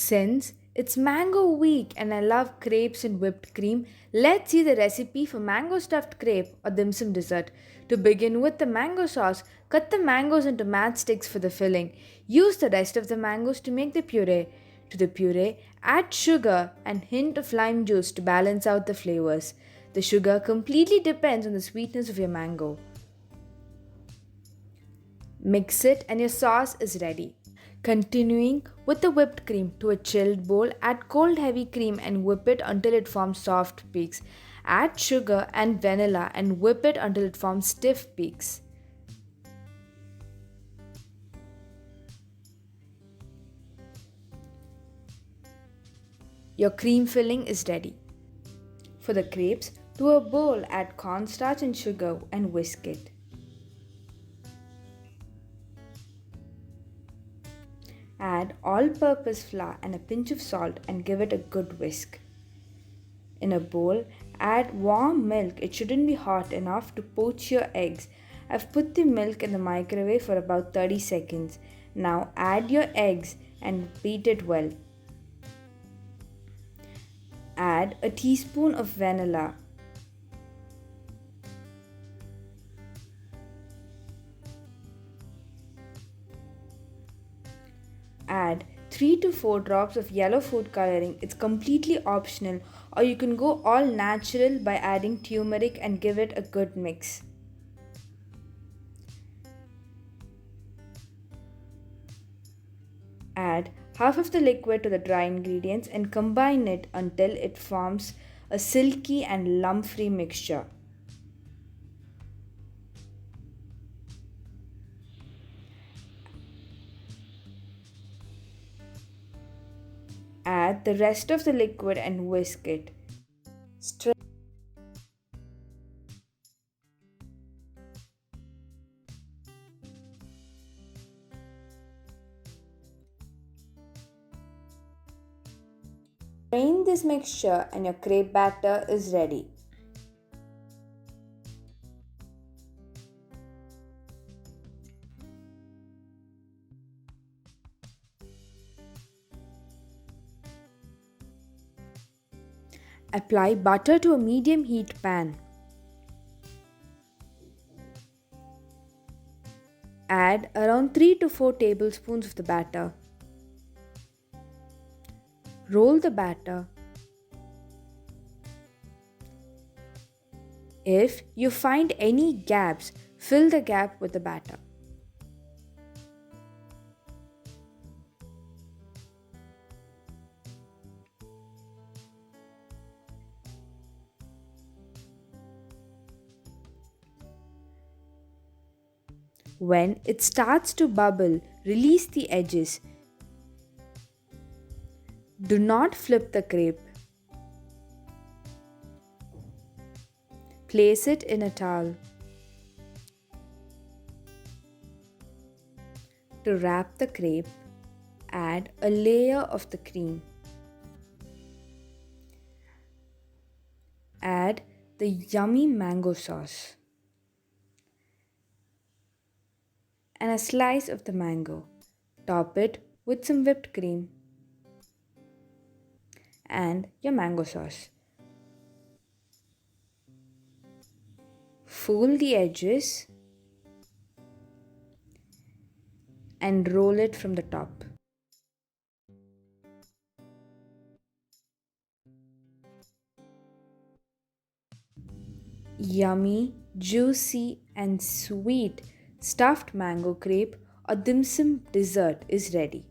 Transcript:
Since it's mango week and I love crepes and whipped cream, let's see the recipe for mango stuffed crepe or dim sum dessert. To begin with the mango sauce, cut the mangoes into matchsticks for the filling. Use the rest of the mangoes to make the puree. To the puree, add sugar and hint of lime juice to balance out the flavors. The sugar completely depends on the sweetness of your mango. Mix it and your sauce is ready. Continuing with the whipped cream to a chilled bowl, add cold heavy cream and whip it until it forms soft peaks. Add sugar and vanilla and whip it until it forms stiff peaks. Your cream filling is ready. For the crepes, to a bowl add cornstarch and sugar and whisk it. Add all purpose flour and a pinch of salt and give it a good whisk. In a bowl, add warm milk. It shouldn't be hot enough to poach your eggs. I've put the milk in the microwave for about 30 seconds. Now add your eggs and beat it well. Add a teaspoon of vanilla. Add 3 to 4 drops of yellow food coloring. It's completely optional, or you can go all natural by adding turmeric and give it a good mix. Add half of the liquid to the dry ingredients and combine it until it forms a silky and lump free mixture. Add the rest of the liquid and whisk it. Strain this mixture and your crepe batter is ready. Apply butter to a medium heat pan. Add around 3 to 4 tablespoons of the batter. Roll the batter. If you find any gaps, fill the gap with the batter. When it starts to bubble, release the edges. Do not flip the crepe. Place it in a towel. To wrap the crepe, add a layer of the cream. Add the yummy mango sauce and a slice of the mango. Top it with some whipped cream and your mango sauce. Fold the edges and roll it from the top. Yummy, juicy, and sweet stuffed mango crepe or dim sum dessert is ready.